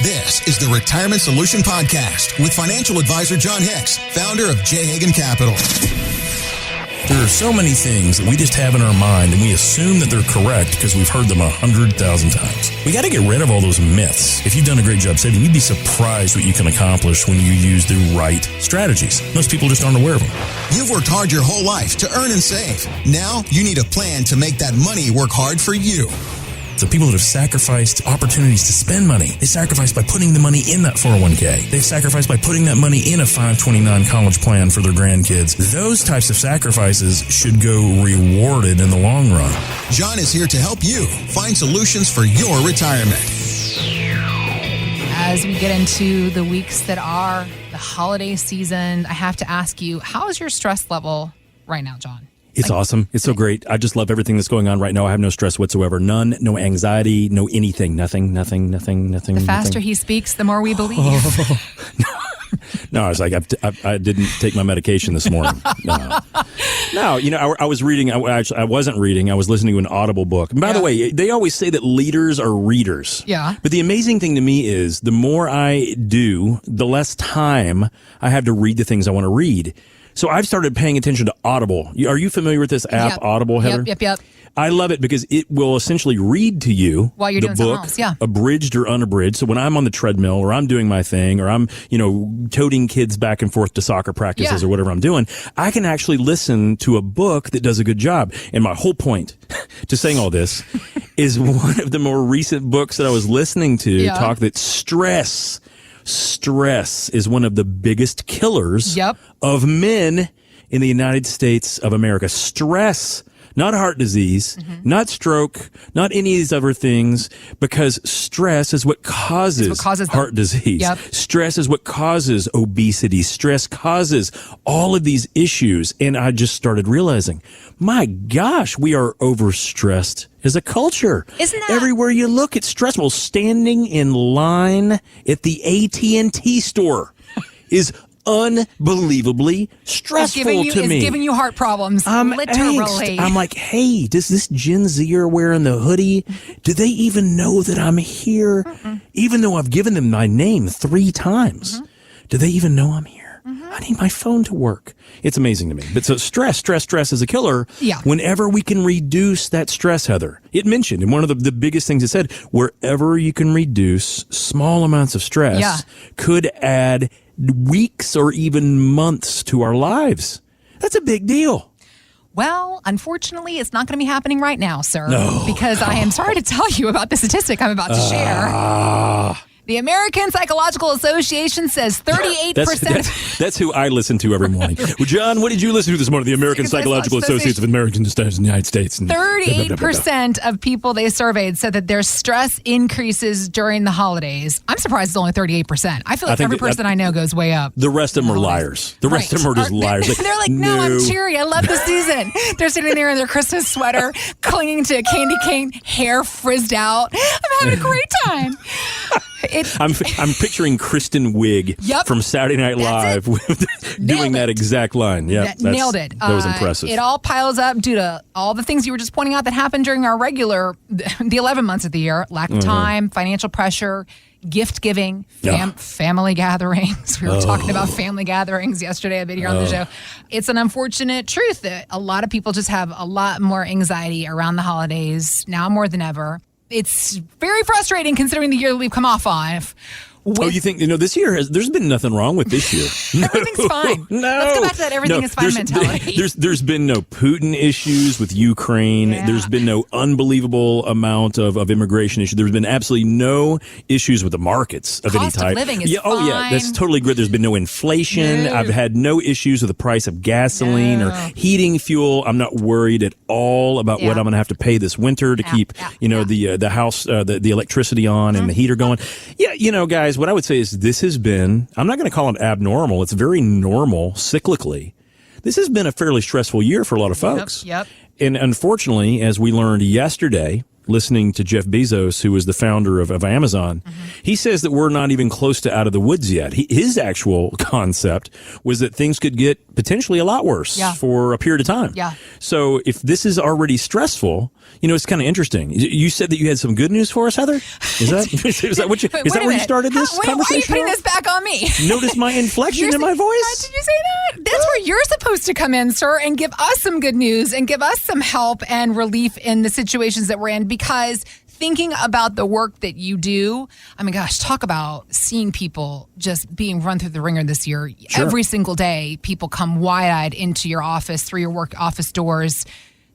This is the Retirement Solution Podcast with financial advisor John Hicks, founder of J. Hagan Capital. There are so many things that we just have in our mind and we assume that they're correct because we've heard them 100,000 times. We got to get rid of all those myths. If you've done a great job saving, you'd be surprised what you can accomplish when you use the right strategies. Most people just aren't aware of them. You've worked hard your whole life to earn and save. Now you need a plan to make that money work hard for you. The people that have sacrificed opportunities to spend money, they sacrificed by putting the money in that 401k. They've sacrificed by putting that money in a 529 college plan for their grandkids. Those types of sacrifices should go rewarded in the long run. John is here to help you find solutions for your retirement. As we get into the weeks that are the holiday season, I have to ask you, how is your stress level right now, John? It's awesome. It's so great. I just love everything that's going on right now. I have no stress whatsoever. None, no anxiety, no anything. Nothing. The faster he speaks, the more we believe. No, I was like, I didn't take my medication this morning. No, you know, I was reading. I wasn't reading. I was listening to an Audible book. And by the way, they always say that leaders are readers. Yeah. But the amazing thing to me is the more I do, the less time I have to read the things I want to read. So I've started paying attention to Audible. Are you familiar with this app, Audible, Heather? Yep. I love it because it will essentially read to you while you're the doing book, something else, abridged or unabridged. So when I'm on the treadmill or I'm doing my thing or I'm, toting kids back and forth to soccer practices or whatever I'm doing, I can actually listen to a book that does a good job. And my whole point to saying all this is one of the more recent books that I was listening to talk that stress is one of the biggest killers of men in the United States of America. Stress, not heart disease, not stroke, not any of these other things, because stress is what causes heart disease. Stress is what causes obesity. Stress causes all of these issues. And I just started realizing, my gosh, we are overstressed as a culture. Isn't that? Everywhere you look, it's stressful. Standing in line at the AT&T store is unbelievably stressful to me. It's giving you heart problems, literally. Angst. I'm like, hey, does this Gen Zer wearing the hoodie, do they even know that I'm here? Even though I've given them my name 3 times, do they even know I'm here? I need my phone to work. It's amazing to me. But so stress is a killer. Yeah. Whenever we can reduce that stress, Heather, it mentioned, and one of the biggest things it said, wherever you can reduce small amounts of stress could add weeks or even months to our lives. That's a big deal. Well, unfortunately, it's not going to be happening right now, sir. No. Because I am sorry to tell you about the statistic I'm about to share. The American Psychological Association says 38%. That's who I listen to every morning. Well, John, what did you listen to this morning? The American Psychological Association of American Studies in the United States. 38% of people they surveyed said that their stress increases during the holidays. I'm surprised it's only 38%. I feel like every person I know goes way up. The rest of them are liars. The rest of them are just liars. They're like, no, I'm cheery. I love the season. They're sitting there in their Christmas sweater, clinging to a candy cane, hair frizzed out. I'm having a great time. I'm picturing Kristen Wiig from Saturday Night Live doing that exact line. Yeah, nailed it. That was impressive. It all piles up due to all the things you were just pointing out that happened during our the 11 months of the year. Lack of time, financial pressure, gift giving, family gatherings. We were talking about family gatherings yesterday. I've been here on the show. It's an unfortunate truth that a lot of people just have a lot more anxiety around the holidays now more than ever. It's very frustrating considering the year that we've come off on. You think, this year there's been nothing wrong with this year. Everything's fine. No. Let's go back to that everything is fine mentality. There's been no Putin issues with Ukraine. Yeah. There's been no unbelievable amount of immigration issues. There's been absolutely no issues with the markets of any type. Cost of living is fine. Oh, yeah, that's totally good. There's been no inflation. No. I've had no issues with the price of gasoline or heating fuel. I'm not worried at all about what I'm going to have to pay this winter to keep, the house, the electricity on and the heater going. Yeah, guys, what I would say is this has been, I'm not going to call it abnormal. It's very normal cyclically. This has been a fairly stressful year for a lot of folks. Yep. And unfortunately, as we learned yesterday, listening to Jeff Bezos, who is the founder of Amazon, he says that we're not even close to out of the woods yet. His actual concept was that things could get potentially a lot worse for a period of time. Yeah. So if this is already stressful, You know, it's kind of interesting. You said that you had some good news for us, Heather. Is that what you? Is that where you started this conversation? Why are you putting this back on me? Notice my inflection in my voice. Did you say that? That's where you're supposed to come in, sir, and give us some good news and give us some help and relief in the situations that we're in. Because thinking about the work that you do, I mean, gosh, talk about seeing people just being run through the ringer this year. Sure. Every single day, people come wide-eyed into your office, through your work office doors.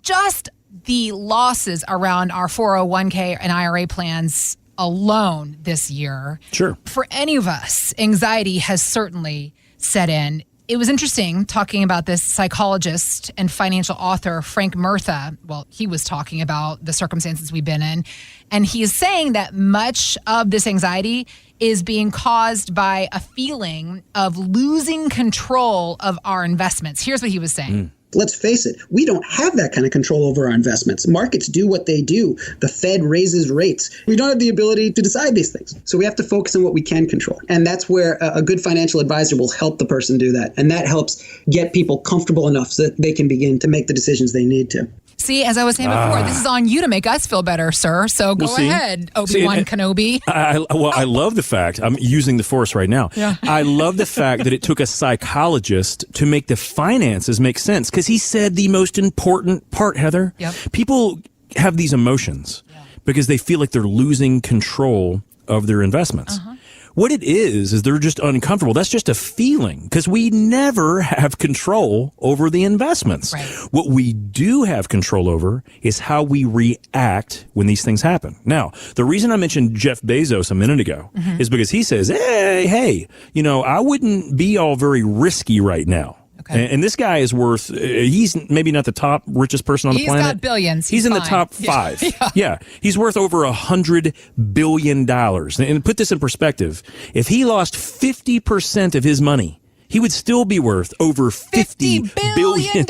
Just the losses around our 401k and IRA plans alone this year. Sure. For any of us, anxiety has certainly set in. It was interesting talking about this psychologist and financial author, Frank Murtha. Well, he was talking about the circumstances we've been in. And he is saying that much of this anxiety is being caused by a feeling of losing control of our investments. Here's what he was saying. Let's face it, we don't have that kind of control over our investments. Markets do what they do. The Fed raises rates. We don't have the ability to decide these things. So we have to focus on what we can control. And that's where a good financial advisor will help the person do that. And that helps get people comfortable enough so that they can begin to make the decisions they need to. See, as I was saying before, this is on you to make us feel better, sir. So go ahead, Obi-Wan Kenobi. I love the fact, I'm using the Force right now. Yeah. I love the fact that it took a psychologist to make the finances make sense, because he said the most important part, Heather. Yep. People have these emotions because they feel like they're losing control of their investments. What it is they're just uncomfortable. That's just a feeling, because we never have control over the investments. Right. What we do have control over is how we react when these things happen. Now, the reason I mentioned Jeff Bezos a minute ago is because he says, hey, you know, I wouldn't be all very risky right now. Okay. And this guy is worth, he's maybe not the top richest person on the planet. He's got billions. He's in the top 5. Yeah. He's worth over $100 billion. And put this in perspective. If he lost 50% of his money, he would still be worth over $50 billion.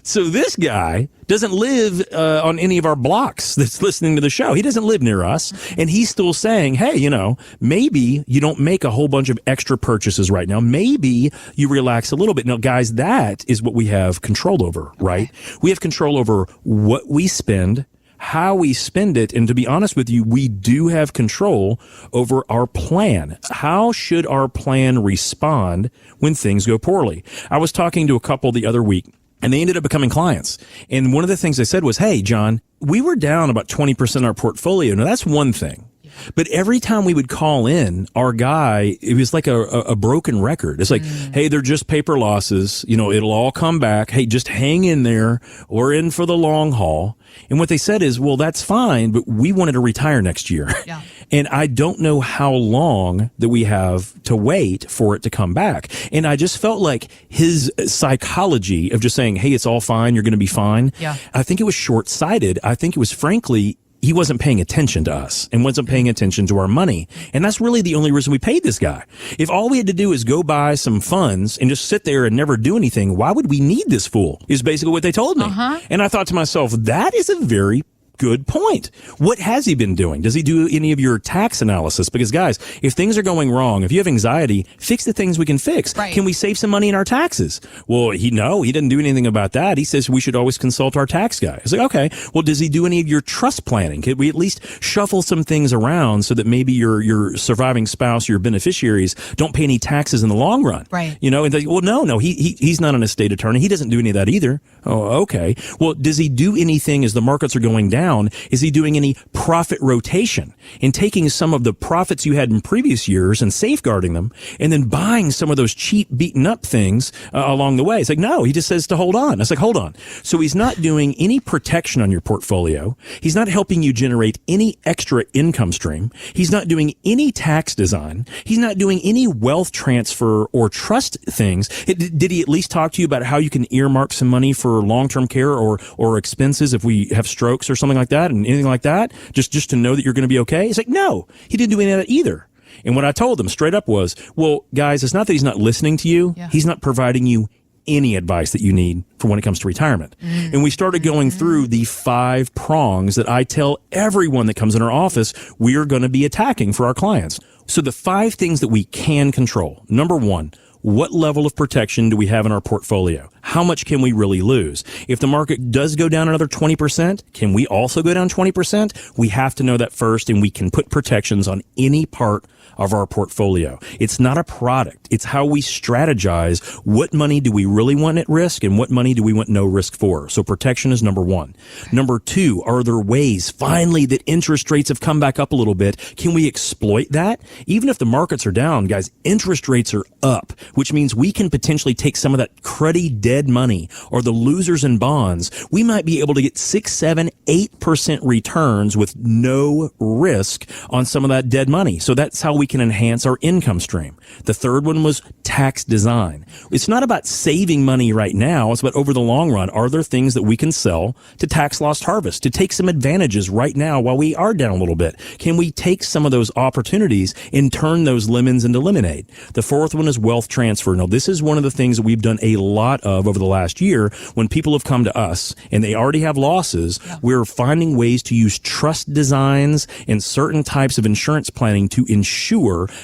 So this guy doesn't live on any of our blocks that's listening to the show. He doesn't live near us. And he's still saying, hey, you know, maybe you don't make a whole bunch of extra purchases right now. Maybe you relax a little bit. Now, guys, that is what we have control over, right? We have control over what we spend, how we spend it. And to be honest with you, we do have control over our plan. How should our plan respond when things go poorly? I was talking to a couple the other week, and they ended up becoming clients. And one of the things they said was, hey, John, we were down about 20% in our portfolio. Now, that's one thing. But every time we would call in, our guy, it was like a broken record. It's like, hey, they're just paper losses. You know, it'll all come back. Hey, just hang in there. We're in for the long haul. And what they said is, well, that's fine, but we wanted to retire next year. Yeah. And I don't know how long that we have to wait for it to come back. And I just felt like his psychology of just saying, hey, it's all fine, you're going to be fine. Yeah. I think it was short-sighted. I think it was, frankly, he wasn't paying attention to us and wasn't paying attention to our money. And that's really the only reason we paid this guy. If all we had to do is go buy some funds and just sit there and never do anything, why would we need this fool? Is basically what they told me. And I thought to myself, that is a very good point. What has he been doing? Does he do any of your tax analysis? Because guys, if things are going wrong, if you have anxiety, fix the things we can fix. Right. Can we save some money in our taxes? Well, he didn't do anything about that. He says we should always consult our tax guy. It's like, okay, well, does he do any of your trust planning? Could we at least shuffle some things around so that maybe your surviving spouse, your beneficiaries don't pay any taxes in the long run? Right. You know, and they, well, no, he's not an estate attorney. He doesn't do any of that either. Oh, okay. Well, does he do anything as the markets are going down? Is he doing any profit rotation and taking some of the profits you had in previous years and safeguarding them and then buying some of those cheap beaten up things along the way? It's like, no, he just says to hold on. It's like, hold on. So he's not doing any protection on your portfolio. He's not helping you generate any extra income stream. He's not doing any tax design. He's not doing any wealth transfer or trust things. Did he at least talk to you about how you can earmark some money for long-term care or expenses if we have strokes or something like that and anything like that, just to know that you're going to be okay? It's like, no, he didn't do any of that either. And what I told them straight up was, well, guys, it's not that he's not listening to you. Yeah. He's not providing you any advice that you need for when it comes to retirement. And we started going through the 5 prongs that I tell everyone that comes in our office we are going to be attacking for our clients. So the 5 things that we can control. Number 1, what level of protection do we have in our portfolio? How much can we really lose? If the market does go down another 20%, can we also go down 20%? We have to know that first, and we can put protections on any part of our portfolio. It's not a product. It's how we strategize. What money do we really want at risk and what money do we want no risk for? So protection is number one. Number two, are there ways finally that interest rates have come back up a little bit? Can we exploit that? Even if the markets are down, guys, interest rates are up, which means we can potentially take some of that cruddy dead money or the losers in bonds. We might be able to get 6, 7, 8% returns with no risk on some of that dead money. So that's how we can enhance our income stream. The third one was tax design. It's not about saving money right now. It's about over the long run. Are there things that we can sell to tax loss harvest to take some advantages right now while we are down a little bit? Can we take some of those opportunities and turn those lemons into lemonade? The fourth one is wealth transfer. Now, this is one of the things that we've done a lot of over the last year. When people have come to us and they already have losses, we're finding ways to use trust designs and certain types of insurance planning to ensure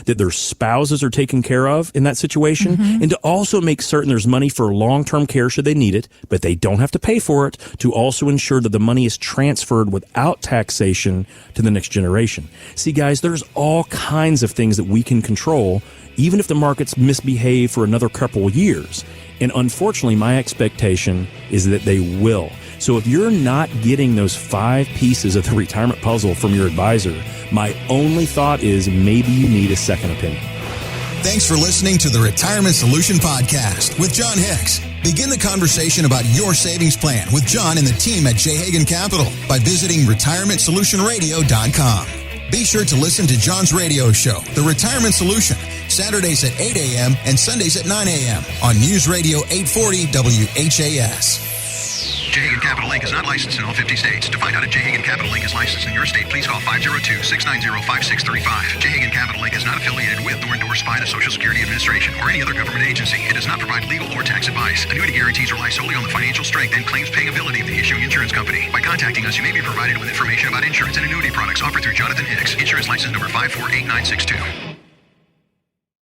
that their spouses are taken care of in that situation, and to also make certain there's money for long-term care should they need it, but they don't have to pay for it, to also ensure that the money is transferred without taxation to the next generation. See, guys, there's all kinds of things that we can control, even if the markets misbehave for another couple of years. And unfortunately, my expectation is that they will. So if you're not getting those 5 pieces of the retirement puzzle from your advisor, my only thought is maybe you need a second opinion. Thanks for listening to the Retirement Solution Podcast with John Hicks. Begin the conversation about your savings plan with John and the team at J. Hagan Capital by visiting retirementsolutionradio.com. Be sure to listen to John's radio show, The Retirement Solution, Saturdays at 8 a.m. and Sundays at 9 a.m. on News Radio 840 WHAS. J. Hagan Capital Inc. is not licensed in all 50 states. To find out if J. Hagan Capital Inc. is licensed in your state, please call 502-690-5635. J. Hagan Capital Inc. is not affiliated with nor endorsed by the Social Security Administration or any other government agency. It does not provide legal or tax advice. Annuity guarantees rely solely on the financial strength and claims paying ability of the issuing insurance company. By contacting us, you may be provided with information about insurance and annuity products offered through Jonathan Hicks, insurance license number 548962.